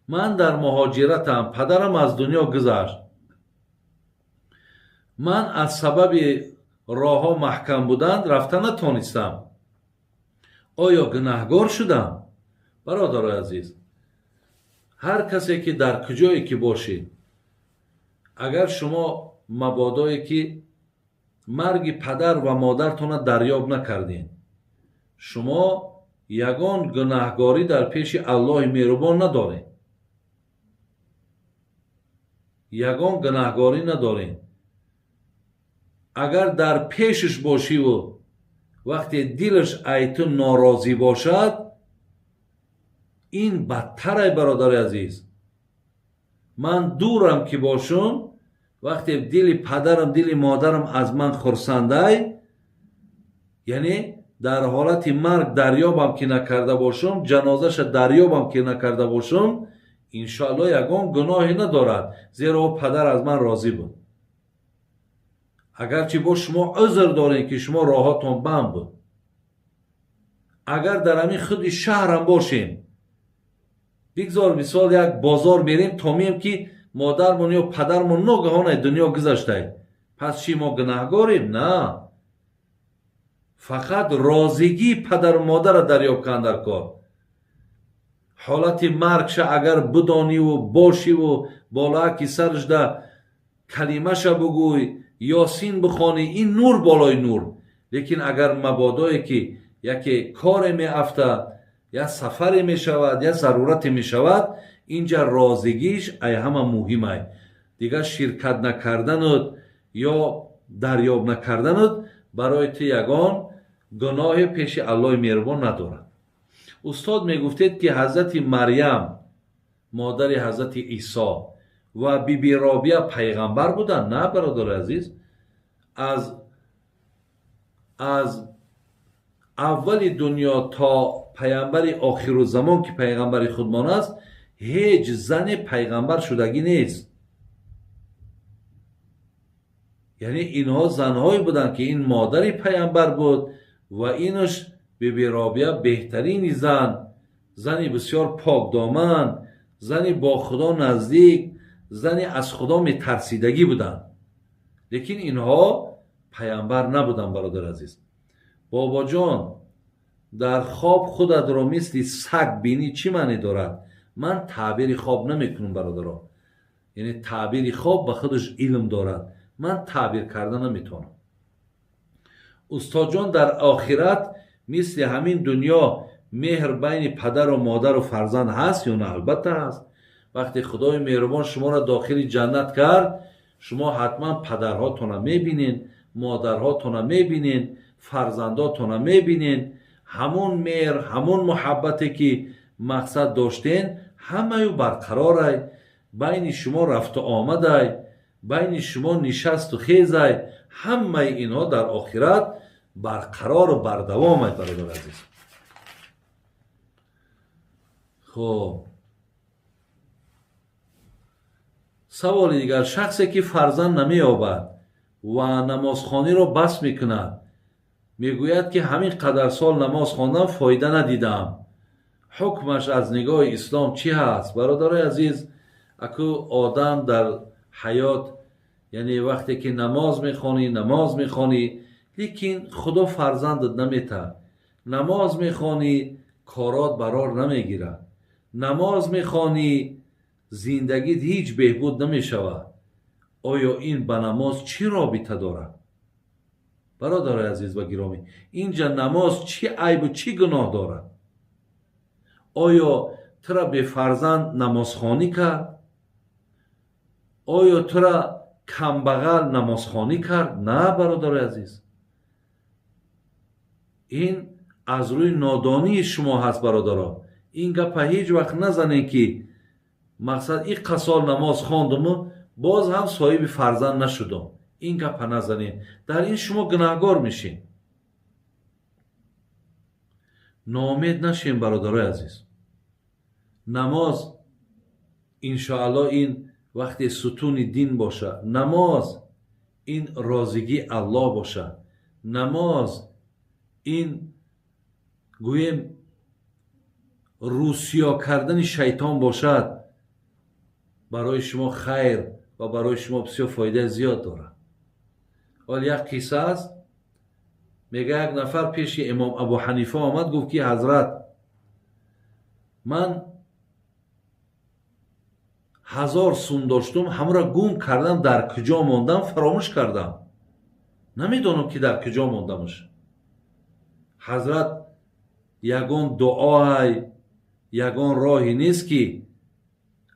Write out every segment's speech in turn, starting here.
من در مهاجرتم پدرم از دنیا گذشت. من از سبب راه ها محکم بودند رفتن نتونستم. آیا گناهگار شدم؟ برادر عزیز، هر کسی که در کجایی که باشید، اگر شما مبادایی که مرگ پدر و مادرتون دریاب نکردین، شما یگان گناهگاری در پیش الله مهربان ندارین. یگان گناهگاری ندارین. اگر در پیشش باشی و وقتی دلش ایتو ناراضی باشد، این بدتره برادر عزیز. من دورم که باشم، وقتی دل پدرم دل مادرم از من خرسنده، یعنی در حالت مرگ دریابم که نکرده باشم، جنازش دریابم که نکرده باشم، انشاءالله یگان گناهی ندارد، زیرا پدر از من راضی بود. اگرچه با شما عذر دارین که شما راهاتون بند بود، اگر در همین خود شهرم باشیم، بگذار مثال یک بازار میریم تا میم که مادرمون یا پدرمون ناگهان دنیا گذشته، پس چی ما گناهگاریم؟ نه، فقط راضیگی پدر و مادر را دریاب کن در کار. حالت مرگش اگر بدانی و باشی و بالا که سرش ده کلمهش بگوی، یاسین بخوانی، این نور بالای نور. لیکن اگر مبادایی که یکی کار می افته، یا سفری می شود، یا ضرورت می شود، اینجا رازگیش ای همه مهمه. دیگه شرکت نکردنت یا دریاب نکردنت برای تو یگان گناه پیش الله مهربان ندارد. استاد می گفتید که حضرت مریم مادر حضرت عیسی و بیبی رابیه پیغمبر بودن؟ نه برادر عزیز. از اول دنیا تا پیغمبر آخر زمان که پیغمبر خودمان است، هیچ زن پیغمبر شدگی نیست. یعنی اینها زنهایی بودن که این مادر پیغمبر بود و اینش بیبی رابیه بهترین زنی بسیار پاک دامن، زنی با خدا نزدیک، زنی از خدا میترسیدگی بودن. لیکن اینها پیامبر نبودن برادر عزیز. بابا جان در خواب خودت را مثل سگ بینی چی معنی دارد؟ من تعبیر خواب نمیکنم برادران. یعنی تعبیر خواب به خودش علم دارد، من تعبیر کردن نمیتونم. استاد جان در آخرت مثل همین دنیا مهر بین پدر و مادر و فرزند هست یا نه؟ البته هست. وقتی خدای مهربان شما را داخل جنت کرد، شما حتما پدرهاتون را میبینین، مادرهاتون را میبینین، فرزنداتون را میبینین. همون مهر، همون محبتی که مقصد داشتین همه برقراره. بین شما رفت و آمده، بین شما نشست و خیزه، همه اینها در آخرت برقرار و بردوامه برادر عزیز. خب سوال دیگر، شخصی که فرزند نمییابد و نمازخوانی را بس میکند، میگوید که همین قدر سال نماز خواندم فایده ندیدم، حکمش از نگاه اسلام چی هست؟ برادر عزیز، اکو آدم در حیات، یعنی وقتی که نماز میخوانی لیکن خدا فرزندت نمیته، نماز میخوانی کارات برار نمیگیره، نماز میخوانی زندگیت هیچ بهبود نمیشود، آیا این به نماز چی رابطه داره؟ برادر عزیز و گرامی، اینجا نماز چی عیب و چی گناه داره؟ آیا ترا به فرزند نمازخوانی کرد؟ آیا ترا کمبغل نمازخوانی کرد؟ نه برادر عزیز، این از روی نادانی شما هست برادرها. این گپ هیچ وقت نزنین که مقصد این قسال نماز خواندم و باز هم صاحب فرزند نشدم. این گپ نزنین، در این شما گناهگار میشین. ناامید نشین برادرای عزیز. نماز انشاءالله این وقتی ستون دین باشه، نماز این رازگی الله باشه، نماز این گویم روسیا کردن شیطان باشد، برای شما خیر و برای شما بسیار فایده زیاد داره. ولی یک قصه است، میگه یک نفر پیش امام ابو حنیفه آمد، گفت که حضرت من 1000 سوم داشتم، همرا گم کردم، در کجا ماندم فراموش کردم، نمیدونم که در کجا ماندمش. حضرت یگان دعای یگان راهی نیست که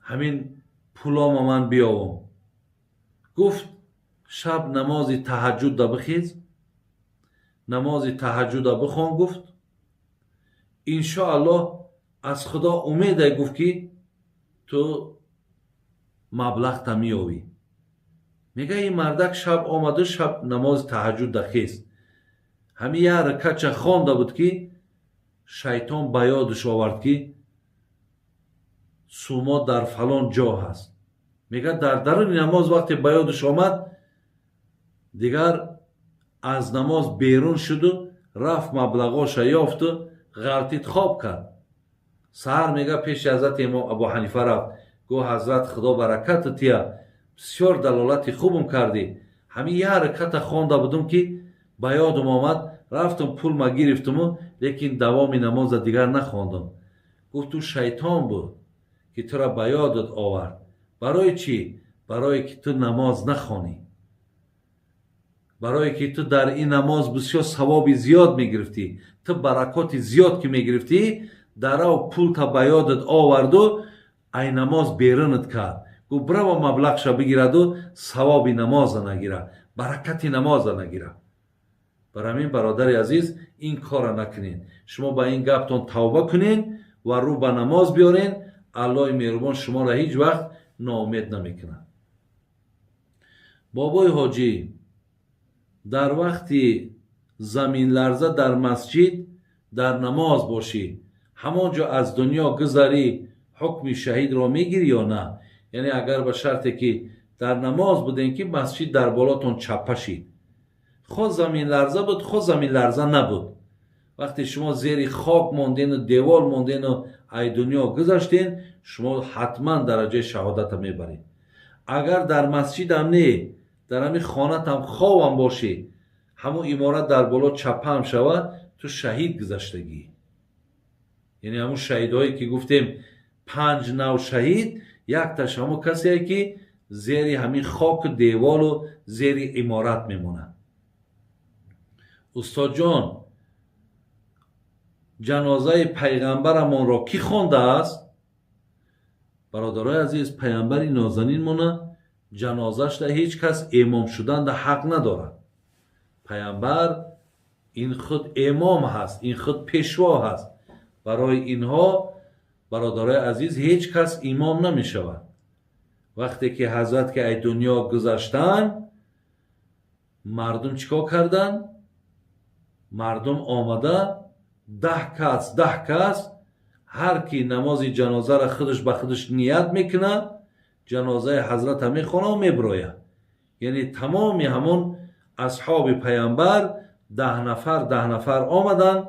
همین پولام من بیاوم. گفت شب نماز تهجد دا بخیز، نماز تهجد دا بخوان. گفت انشاءالله از خدا امیده، گفت که تو مبلغ تا میاوی. میگه این مردک شب آمده، شب نماز تهجد دا خیز، همین یه رکعت چه خوانده بود که شیطان به یادش آورد که سوما در فلان جا هست. میگه در درون نماز وقتی به یادش آمد، دیگر از نماز بیرون شد و رفت مبلغاش یافت و غلطید خواب کرد. سحر میگه پیش حضرت امام ابو حنیفه رفت، گفت حضرت خدا برکت تیا، بسیار دلالت خوبم کردی، همین یه حرکت خوانده بودم که به یادم آمد، رفتم پول ما گرفتم لیکن دوام نماز دیگر نخواندم. گفت تو شیطان بود که تو را به یادت آورد. برای چی؟ برای که تو نماز نخوانی، برای که تو در این نماز بسیار ثواب زیاد میگرفتی، تو برکات زیاد که میگرفتی، در او پول تا به یادت آورد و این نماز بیرونت کرد. گفت برو مبلغش بگیرد و ثواب نماز نگیره، برکت نماز نگیره. برای همین برادر عزیز این کار نکنین. شما با این گپتون توبه کنین و رو به نماز بیارین. الله مهربان شما را هیچ وقت ناامید نمیکنه. بابای حاجی در وقتی زمین لرزه در مسجد در نماز باشی، همانجا از دنیا گذری حکم شهید را میگیری یا نه؟ یعنی اگر به شرطی که در نماز بودین که مسجد در بالاتون چپه شید، خود زمین لرزه بود خود زمین لرزه نبود، وقتی شما زیر خاک موندین و دیوال موندین و ای دنیا گذشتین، شما حتما درجه شهادت میبرین. اگر در مسجد هم نه، در همین خانه هم خواب هم باشی، همون امارت در بالا چپه هم شود، تو شهید گذشتگی. یعنی همون شهیدهایی که گفتیم 5 نوع شهید، یک تاش همون کسی که زیر همین خاک دیوال و زیر امارت میمونه. استاد جان جنازه پیغمبرمان را کی خوانده است؟ برادرای عزیز، پیغمبر نازنین مونه جنازش ده هیچ کس امام شدن ده حق نداره. پیغمبر این خود امام هست، این خود پیشوا هست. برای اینها برادرای عزیز هیچ کس امام نمی شود. وقتی که حضرت که ای دنیا گذشتن، مردم چیکار کردن؟ مردم آمده 10 کس هر کی نماز جنازه را خودش به خودش نیت میکنه، جنازه حضرت هم میخونه و میبرویه. یعنی تمام همون اصحاب پیامبر 10 نفر آمدن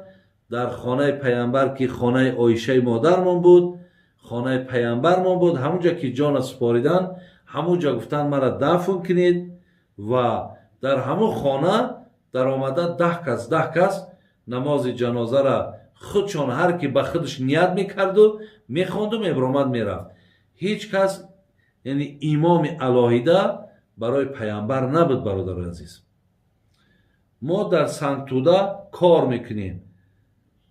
در خانه پیامبر که خانه عایشه مادرمون بود، خانه پیامبرمون بود. همونجا که جان سپاریدن، همونجا گفتن مرا دفن کنید و در همون خانه در آمده 10 کس نماز جنازه را خودشان هر کی به خودش نیت میکرد و میخواند و میبرامد میرفت. هیچ کس یعنی امام علاهیده برای پیامبر نبود. برادر عزیز، ما در سنت توده کار میکنیم،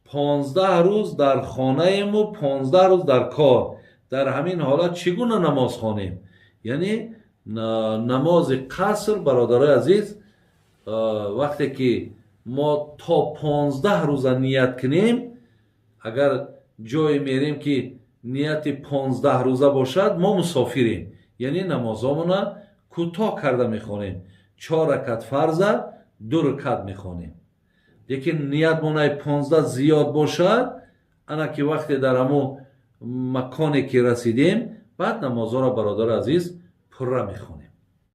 15 روز در خانه و 15 روز در کار. در همین حالت چگونه نماز خوانیم؟ یعنی نماز قصر برادر عزیز، وقتی که ما تا 15 روز نیت کنیم، اگر جای میریم که نیت 15 روزه باشد، ما مسافریم، یعنی نمازامون کوتاه کرده میخوانیم. 4 رکعت فرضه، 2 رکعت میخوانیم. لیکن نیت مونای 15 زیاد باشد، انا که وقتی در همون مکانی که رسیدیم، بعد نمازها را برادر عزیز پره میخوانیم.